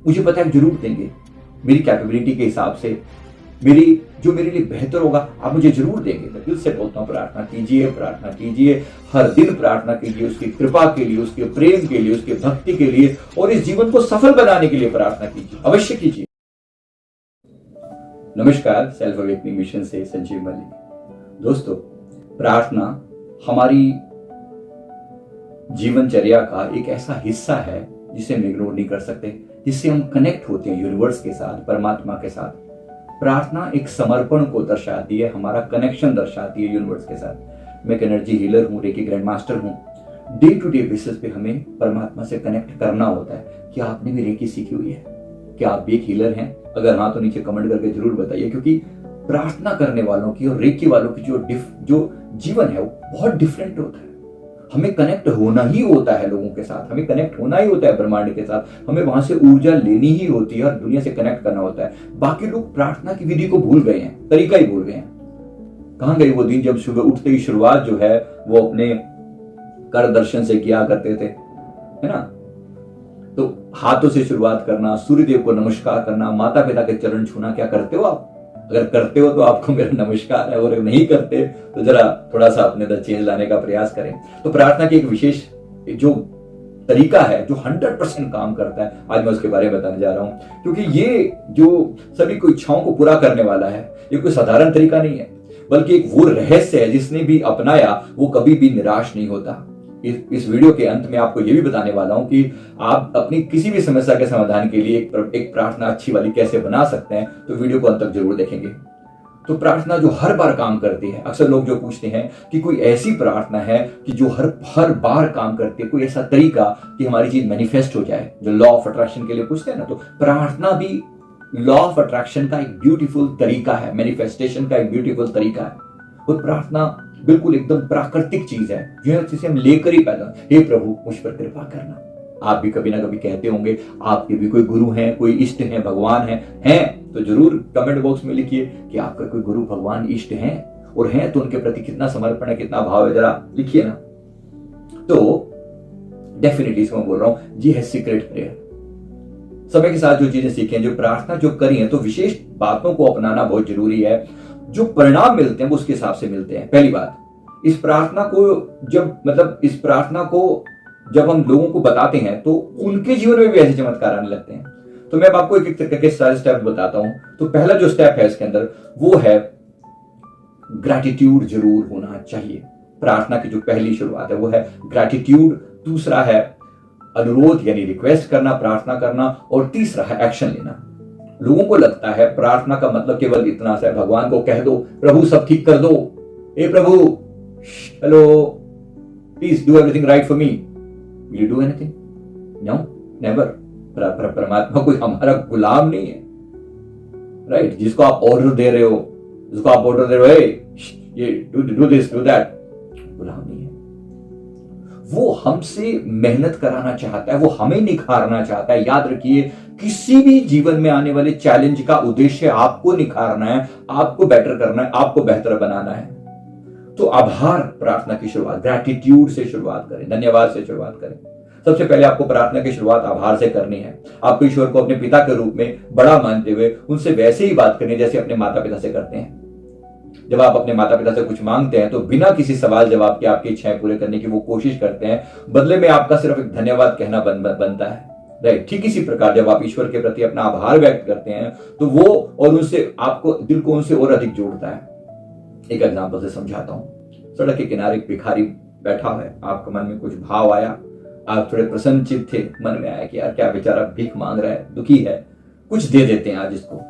मुझे पता है जरूर देंगे, मेरी कैपेबिलिटी के हिसाब से, जो मेरे लिए बेहतर होगा आप मुझे जरूर देंगे। मैं दिल से बोलता हूँ प्रार्थना कीजिए, प्रार्थना कीजिए, हर दिन प्रार्थना कीजिए, उसकी कृपा के लिए, उसके प्रेम के लिए, उसकी भक्ति के लिए, और इस जीवन को सफल बनाने के लिए प्रार्थना कीजिए, अवश्य कीजिए। नमस्कार, सेल्फ अवेकनिंग मिशन से संजीव मलिक। दोस्तों, प्रार्थना हमारी जीवनचर्या का एक ऐसा हिस्सा है जिसे हम इग्नोर नहीं कर सकते, जिससे हम कनेक्ट होते हैं यूनिवर्स के साथ, परमात्मा के साथ। प्रार्थना एक समर्पण को दर्शाती है, हमारा कनेक्शन दर्शाती है यूनिवर्स के साथ। मैं एक एनर्जी हीलर हूँ, रेकी ग्रैंड मास्टर हूँ। डे टू डे बेसिस पे हमें परमात्मा से कनेक्ट करना होता है। क्या आपने भी रेकी सीखी हुई है? क्या आप भी एक हीलर हैं? अगर हाँ तो नीचे कमेंट करके जरूर बताइए, क्योंकि प्रार्थना करने वालों की और रेकी वालों की जो जीवन है वो बहुत डिफरेंट होता है। हमें कनेक्ट होना ही होता है लोगों के साथ, हमें कनेक्ट होना ही होता है ब्रह्मांड के साथ, हमें वहां से ऊर्जा लेनी ही होती है और दुनिया से कनेक्ट करना होता है। बाकी लोग प्रार्थना की विधि को भूल गए हैं, तरीका ही भूल गए हैं। कहां गए वो दिन जब सुबह उठते ही शुरुआत जो है वो अपने कर दर्शन से किया करते थे, है ना? तो हाथों से शुरुआत करना, सूर्यदेव को नमस्कार करना, माता पिता के चरण छूना। क्या करते हो आप? अगर करते हो तो आपको मेरा नमस्कार है, और अगर नहीं करते तो जरा थोड़ा सा अपने अंदर चेंज लाने का प्रयास करें। तो प्रार्थना की एक विशेष जो तरीका है जो 100% काम करता है, आज मैं उसके बारे में बताने जा रहा हूं, क्योंकि ये जो सभी को इच्छाओं को पूरा करने वाला है, ये कोई साधारण तरीका नहीं है, बल्कि एक वो रहस्य है जिसने भी अपनाया वो कभी भी निराश नहीं होता। इस वीडियो के अंत में आपको ये भी बताने वाला हूं कि आप अपनी किसी भी समस्या के समाधान के लिए एक प्रार्थना अच्छी वाली कैसे बना सकते हैं। तो वीडियो को अंत तक जरूर देखेंगे। तो प्रार्थना जो हर बार काम करती है, अक्सर लोग जो पूछते हैं कि कोई ऐसी प्रार्थना है कि जो हर बार काम करती है, कोई ऐसा तरीका कि हमारी चीज मैनिफेस्ट हो जाए, जो लॉ ऑफ अट्रैक्शन के लिए पूछते हैं ना। तो प्रार्थना भी लॉ ऑफ अट्रैक्शन का एक ब्यूटीफुल तरीका है, मैनिफेस्टेशन का एक ब्यूटीफुल तरीका है। और प्रार्थना बिल्कुल एकदम प्राकृतिक चीज है, जो है जिसे हम लेकर ही पैदा। हे प्रभु मुझ पर कृपा करना। आप भी कभी ना कभी कहते होंगे, आपके भी कोई गुरु हैं, कोई इष्ट हैं, भगवान हैं तो जरूर कमेंट बॉक्स में लिखिए कि आपका कोई गुरु, भगवान, इष्ट हैं, और हैं तो उनके प्रति कितना समर्पण है, कितना भाव है, जरा लिखिए ना। तो डेफिनेटली इसको मैं बोल रहा हूं, जी है सीक्रेट प्रेयर। समय के साथ जो चीजें सीखे, जो प्रार्थना जो करी है, तो विशेष बातों को अपनाना बहुत जरूरी है। जो परिणाम मिलते हैं वो उसके हिसाब से मिलते हैं। पहली बात, इस प्रार्थना को जब हम लोगों को बताते हैं तो उनके जीवन में भी ऐसे चमत्कार आने लगते हैं। तो मैं आपको एक एक करके सारे स्टेप बताता हूं। तो पहला जो स्टेप है इसके अंदर वो है ग्रैटिट्यूड जरूर होना चाहिए। प्रार्थना की जो पहली शुरुआत है वो है ग्रैटिट्यूड। दूसरा है अनुरोध यानी रिक्वेस्ट करना, प्रार्थना करना, और तीसरा है एक्शन लेना। लोगों को लगता है प्रार्थना का मतलब केवल इतना सा है, भगवान को कह दो प्रभु सब ठीक कर दो, हे प्रभु hello please do everything right for me. Will you do anything? No, never. परमात्मा कोई हमारा गुलाम नहीं है, राइट? जिसको आप ऑर्डर दे रहे हो, ये डू दिस डू दैट, गुलाम नहीं है। वो हमसे मेहनत कराना चाहता है, वो हमें निखारना चाहता है। याद रखिए, किसी भी जीवन में आने वाले चैलेंज का उद्देश्य आपको निखारना है, आपको बेटर करना है, आपको बेहतर बनाना है। तो आभार प्रार्थना की शुरुआत, ग्रैटिट्यूड से शुरुआत करें, धन्यवाद से शुरुआत करें। सबसे पहले आपको प्रार्थना की शुरुआत आभार से करनी है। आपको ईश्वर को अपने पिता के रूप में बड़ा मानते हुए उनसे वैसे ही बात करनी जैसे अपने माता पिता से करते हैं। जब आप अपने माता पिता से कुछ मांगते हैं तो बिना किसी सवाल जवाब के आपकी इच्छाएं पूरे करने की वो कोशिश करते हैं, बदले में आपका सिर्फ एक धन्यवाद कहना बनता है, राइट? ठीक इसी प्रकार जब आप ईश्वर के प्रति अपना आभार व्यक्त करते हैं तो वो और उनसे आपको दिल को उनसे और अधिक जोड़ता है। एक एग्जांपल से समझाता हूं। सड़क के किनारे एक भिखारी बैठा है, आपके मन में कुछ भाव आया, आप थोड़े प्रसन्नचित्त थे, मन में आया कि यार क्या बेचारा भीख मांग रहा है, दुखी है, कुछ दे देते हैं आज इसको।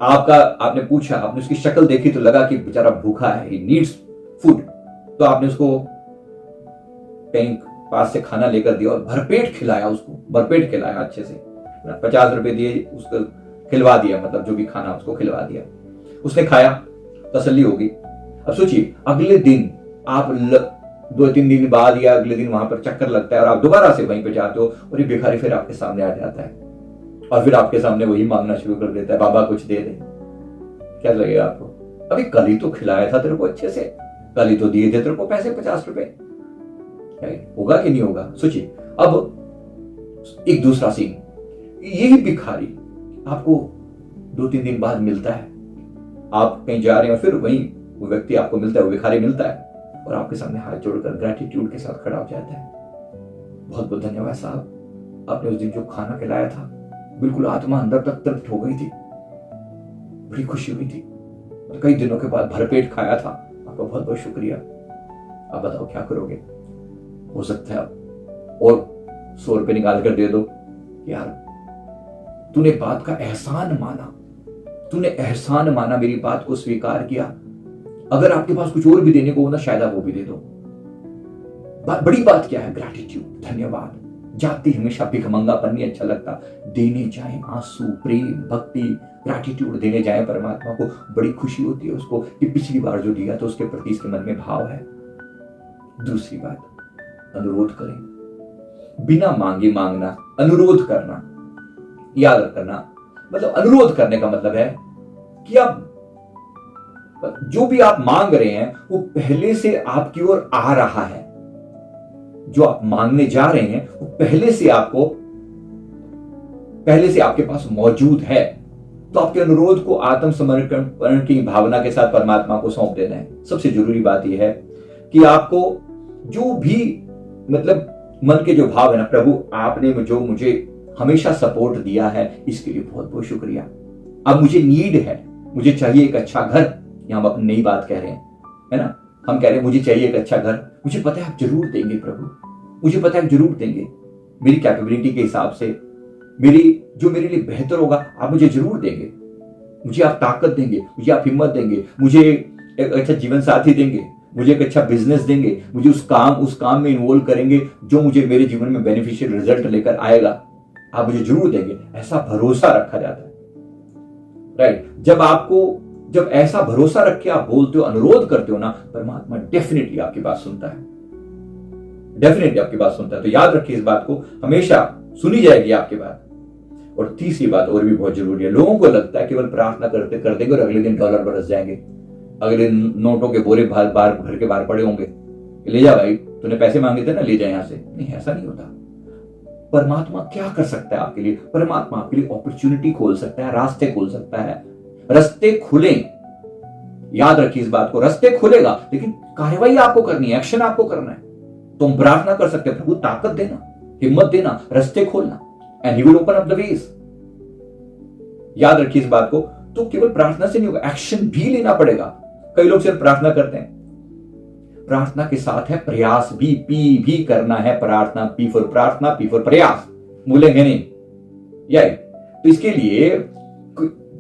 आपने पूछा, आपने उसकी शक्ल देखी तो लगा कि बेचारा भूखा है, ही नीड्स फूड। तो आपने उसको कहीं पास से खाना लेकर दिया और भरपेट खिलाया, उसको भरपेट खिलाया अच्छे से, 50 रुपए दिए, उसको खिलवा दिया, मतलब जो भी खाना उसको खिलवा दिया। उसने खाया, तसल्ली होगी। अब सोचिए, अगले दिन आप 2-3 दिन बाद या अगले दिन वहां पर चक्कर लगता है और आप दोबारा से वहीं पे जाते हो और ये भिखारी फिर आपके सामने आ जाता है और फिर आपके सामने वही मांगना शुरू कर देता है, बाबा कुछ दे दे। क्या लगेगा आपको? अभी कल ही तो खिलाया था तेरे को अच्छे से, कल ही तो दिए थे तेरे को पैसे 50 रुपए, होगा कि नहीं होगा? सोचिए। अब एक दूसरा सीन, यही भिखारी आपको 2-3 दिन बाद मिलता है, आप कहीं जा रहे हैं और फिर वहीं वो व्यक्ति आपको मिलता है, वो भिखारी मिलता है और आपके सामने हाथ जोड़कर ग्रेटिट्यूड के साथ खड़ा हो जाता है। बहुत बहुत धन्यवाद साहब, आपने उस दिन जो खाना खिलाया था, बिल्कुल आत्मा अंदर तक तृप्त हो गई थी, बड़ी खुशी हुई थी, और कई दिनों के बाद भरपेट खाया था, आपका बहुत बहुत शुक्रिया। आप बताओ क्या करोगे? हो सकता है आप और 100 रुपए निकाल कर दे दो, यार तूने बात का एहसान माना, तूने एहसान माना, मेरी बात को स्वीकार किया। अगर आपके पास कुछ और भी देने को हो ना, शायद आप वो भी दे दो। बड़ी बात क्या है? ग्रैटिट्यूड, धन्यवाद। जाति हमेशा भिखमंगापन नहीं अच्छा लगता, देने जाए आंसू, प्रेम, भक्ति, ग्रैटिट्यूड देने जाए परमात्मा को, बड़ी खुशी होती है उसको कि पिछली बार जो दिया तो उसके प्रति इसके मन में भाव है। दूसरी बात, अनुरोध करें, बिना मांगे मांगना, अनुरोध करना। याद रखना, मतलब अनुरोध करने का मतलब है कि आप जो भी आप मांग रहे हैं वो पहले से आपकी ओर आ रहा है। जो आप मांगने जा रहे हैं वो पहले से आपके पास मौजूद है। तो आपके अनुरोध को आत्मसमर्पण की भावना के साथ परमात्मा को सौंप देना है। सबसे जरूरी बात यह है कि आपको जो भी मतलब मन के जो भाव है ना, प्रभु आपने जो मुझे हमेशा सपोर्ट दिया है इसके लिए बहुत बहुत शुक्रिया। अब मुझे नीड है, मुझे चाहिए एक अच्छा घर। यहां हम अपनी नई बात कह रहे हैं, है ना, हम कह रहे हैं मुझे चाहिए एक अच्छा घर। मुझे पता है आप जरूर देंगे प्रभु, मुझे पता है आप जरूर देंगे, मेरी कैपेबिलिटी के हिसाब से, जो मेरे लिए बेहतर होगा आप मुझे जरूर देंगे। मुझे आप ताकत देंगे, मुझे आप हिम्मत देंगे, मुझे एक अच्छा जीवन साथी देंगे, मुझे एक अच्छा बिजनेस देंगे, मुझे उस काम में इन्वॉल्व करेंगे जो मुझे मेरे जीवन में बेनिफिशियल रिजल्ट लेकर आएगा। आप मुझे जरूर देंगे, ऐसा भरोसा रखा जाता है। राइट, जब ऐसा भरोसा रख के आप बोलते हो, अनुरोध करते हो ना, परमात्मा डेफिनेटली आपकी बात सुनता है, डेफिनेटली आपकी बात सुनता है। तो याद रखिए इस बात को, हमेशा सुनी जाएगी आपकी बात। और तीसरी बात और भी बहुत जरूरी है, लोगों को लगता है केवल प्रार्थना करते कर देंगे और अगले दिन डॉलर बरस जाएंगे, अगले दिन नोटों के बोरे घर के बाहर पड़े होंगे, ले जा भाई, तूने पैसे मांगे थे ना, ले जा यहां से। नहीं, ऐसा नहीं होता। परमात्मा क्या कर सकता है आपके लिए? परमात्मा आपके लिए अपॉर्चुनिटी खोल सकता है, रास्ते खोल सकता है, रास्ते खुले। याद रखिए इस बात को, रास्ते खुलेगा, लेकिन कार्रवाई आपको करनी है, एक्शन आपको करना है। तुम प्रार्थना कर सकते हो, प्रभु ताकत देना, हिम्मत देना, रास्ते खोलना, and he will open up the ways. याद रखिए इस बात को। तो केवल प्रार्थना से नहीं होगा, एक्शन भी लेना पड़ेगा। कई लोग सिर्फ प्रार्थना करते हैं, प्रार्थना के साथ है प्रयास भी, पी भी करना है प्रार्थना, पी फॉर प्रार्थना, पी फॉर प्रयास, भूलेंगे नहीं।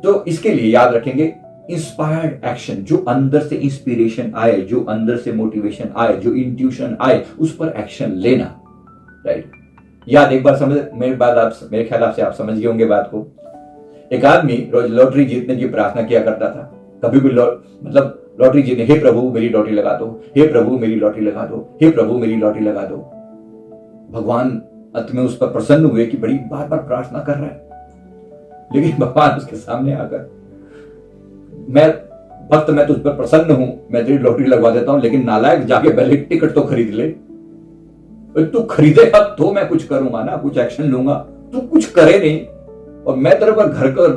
तो इसके लिए याद रखेंगे इंस्पायर्ड एक्शन, जो अंदर से इंस्पिरेशन आए, जो अंदर से मोटिवेशन आए, जो इंट्यूशन आए, उस पर एक्शन लेना। राइट, याद एक बार समझ, मेरे ख्याल आपसे आप समझ गए होंगे बात को। एक आदमी रोज लॉटरी जीतने की प्रार्थना किया करता था। कभी भी मतलब लॉटरी जीतने, हे प्रभु मेरी लॉटरी लगा दो, हे प्रभु मेरी लॉटरी लगा दो, हे प्रभु मेरी लॉटरी लगा दो। भगवान अंत में उस पर प्रसन्न हुए कि बड़ी बार बार प्रार्थना कर रहा है, लेकिन भगवान उसके सामने आकर, मैं तुझ पर प्रसन्न हूं, मैं तेरी लॉटरी लगवा देता हूं, लेकिन नालायक जाके पहले टिकट तो खरीद ले। तू खरीदेगा तो मैं कुछ करूंगा ना, कुछ एक्शन लूंगा। तू कुछ करे नहीं और मैं तेरे पर घर का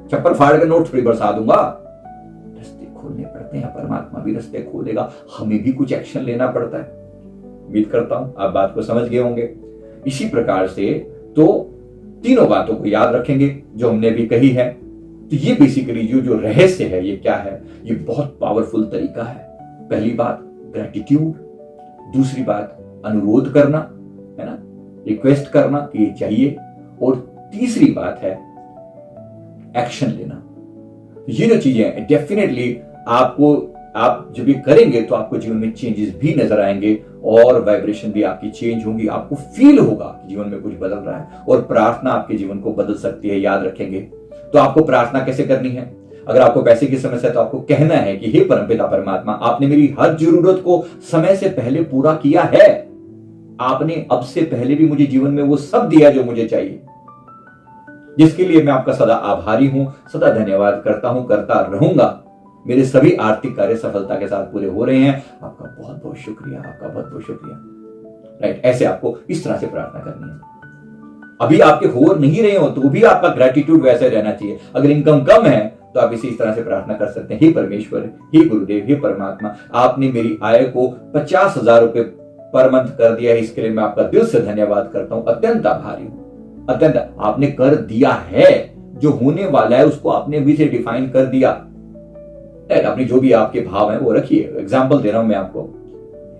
छप्पर फाड़ के नोट थोड़ी बरसा दूंगा। रास्ते खोलने पड़ते हैं, परमात्मा भी रास्ते खोलेगा, हमें भी कुछ एक्शन लेना पड़ता है। उम्मीद करता हूं आप बात को समझ गए होंगे। इसी प्रकार से तो तीनों बातों को याद रखेंगे जो हमने भी कही है। तो ये बेसिकली जो रहस्य है, ये क्या है? ये बहुत पावरफुल तरीका है। पहली बात ग्रैटिट्यूड, दूसरी बात अनुरोध करना, है ना, रिक्वेस्ट करना कि ये चाहिए, और तीसरी बात है एक्शन लेना। ये जो चीजें हैं डेफिनेटली आप जब ये करेंगे तो आपको जीवन में चेंजेस भी नजर आएंगे और वाइब्रेशन भी आपकी चेंज होगी। आपको फील होगा कि जीवन में कुछ बदल रहा है, और प्रार्थना आपके जीवन को बदल सकती है। याद रखेंगे। तो आपको प्रार्थना कैसे करनी है? अगर आपको पैसे की समस्या है तो आपको कहना है कि हे परमपिता परमात्मा, आपने मेरी हर जरूरत को समय से पहले पूरा किया है। आपने अब से पहले भी मुझे जीवन में वो सब दिया जो मुझे चाहिए, जिसके लिए मैं आपका सदा आभारी हूं, सदा धन्यवाद करता हूं, करता रहूंगा। मेरे सभी आर्थिक कार्य सफलता के साथ पूरे हो रहे हैं। आपका बहुत बहुत शुक्रिया, आपका बहुत बहुत शुक्रिया। राइट, ऐसे आपको इस तरह से प्रार्थना करनी है। अभी आपके हो नहीं रहे हो तो भी आपका ग्रेटिट्यूड वैसे रहना चाहिए। अगर इनकम कम है तो आप इसी तरह से प्रार्थना कर सकते हैं, हे परमेश्वर, हे गुरुदेव, हे परमात्मा, आपने मेरी आय को 50,000 रुपए पर मंथ कर दिया है, इसके लिए मैं आपका दिल से धन्यवाद करता हूं, अत्यंत आभारी हूं। अत्यंत आपने कर दिया है, जो होने वाला है उसको आपने अभी से डिफाइन कर दिया। अपनी जो भी आपके भाव हैं वो रखिए, एग्जाम्पल दे रहा हूं मैं आपको।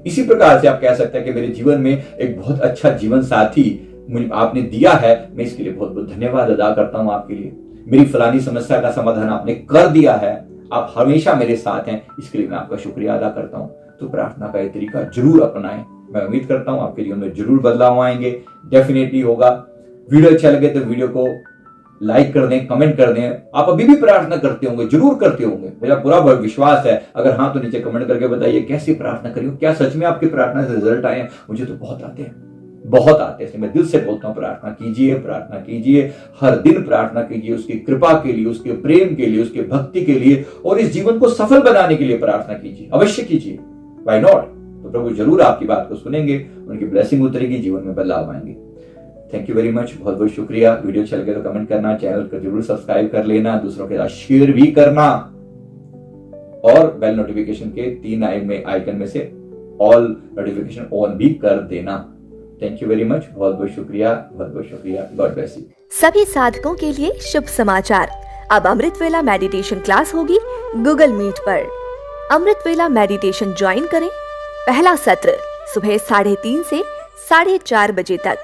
इसी प्रकार से आप कह सकते हैं कि मेरे जीवन में एक बहुत अच्छा जीवन साथी आपने दिया है, मैं इसके लिए बहुत बहुत धन्यवाद अदा करता हूं आपके लिए। मेरी फलानी समस्या का समाधान आपने कर दिया है, आप हमेशा मेरे साथ हैं, इसके लिए मैं आपका शुक्रिया अदा करता हूं। तो प्रार्थना का ये तरीका जरूर अपनाएं। मैं उम्मीद करता हूं आपके जीवन में जरूर बदलाव आएंगे, डेफिनेटली होगा। वीडियो अच्छा लगे तो वीडियो को लाइक कर दें, कमेंट कर दें। आप अभी भी प्रार्थना करते होंगे, जरूर करते होंगे, मेरा पूरा विश्वास है। अगर हाँ तो नीचे कमेंट करके बताइए कैसी प्रार्थना करी हो, क्या सच में आपकी प्रार्थना से रिजल्ट आए हैं। मुझे तो बहुत आते हैं, बहुत आते हैं। मैं दिल से बोलता हूं प्रार्थना कीजिए, प्रार्थना कीजिए, हर दिन प्रार्थना कीजिए, उसकी कृपा के लिए, उसके प्रेम के लिए, उसके भक्ति के लिए, और इस जीवन को सफल बनाने के लिए प्रार्थना कीजिए, अवश्य कीजिए। Why not? तो प्रभु जरूर आपकी बात को सुनेंगे, उनकी ब्लेसिंग उतरेगी, जीवन में बदलाव आएंगे। थैंक यू वेरी मच, बहुत बहुत शुक्रिया। वीडियो अच्छा लगे तो कमेंट करना, चैनल को जरूर सब्सक्राइब कर लेना, दूसरों के साथ शेयर भी करना, और बेल नोटिफिकेशन के 3 आइकन में से ऑल नोटिफिकेशन ऑन भी कर देना। थैंक यू वेरी मच, बहुत बहुत शुक्रिया, बहुत बहुत शुक्रिया। God bless you. सभी साधकों के लिए शुभ समाचार, अब अमृत वेला मेडिटेशन क्लास होगी गूगल मीट पर। अमृत वेला मेडिटेशन ज्वाइन करें। पहला सत्र सुबह 3:30 से 4:30 बजे तक,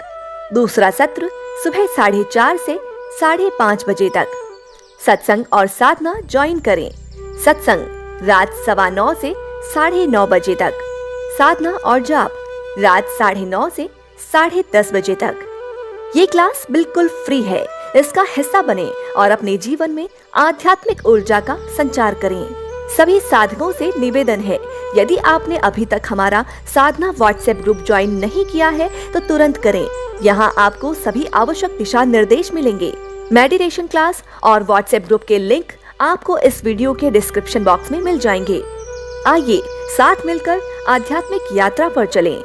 दूसरा सत्र सुबह 4:30 से 5:30 बजे तक। सत्संग और साधना ज्वाइन करें। सत्संग रात 9:15 से 9:30 बजे तक, साधना और जाप रात 9:30 से 10:30 बजे तक। ये क्लास बिल्कुल फ्री है, इसका हिस्सा बने और अपने जीवन में आध्यात्मिक ऊर्जा का संचार करें। सभी साधकों से निवेदन है, यदि आपने अभी तक हमारा साधना व्हाट्सएप ग्रुप ज्वाइन नहीं किया है तो तुरंत करें। यहाँ आपको सभी आवश्यक दिशा निर्देश मिलेंगे। मेडिटेशन क्लास और व्हाट्सएप ग्रुप के लिंक आपको इस वीडियो के डिस्क्रिप्शन बॉक्स में मिल जाएंगे। आइए साथ मिलकर आध्यात्मिक यात्रा पर चलें।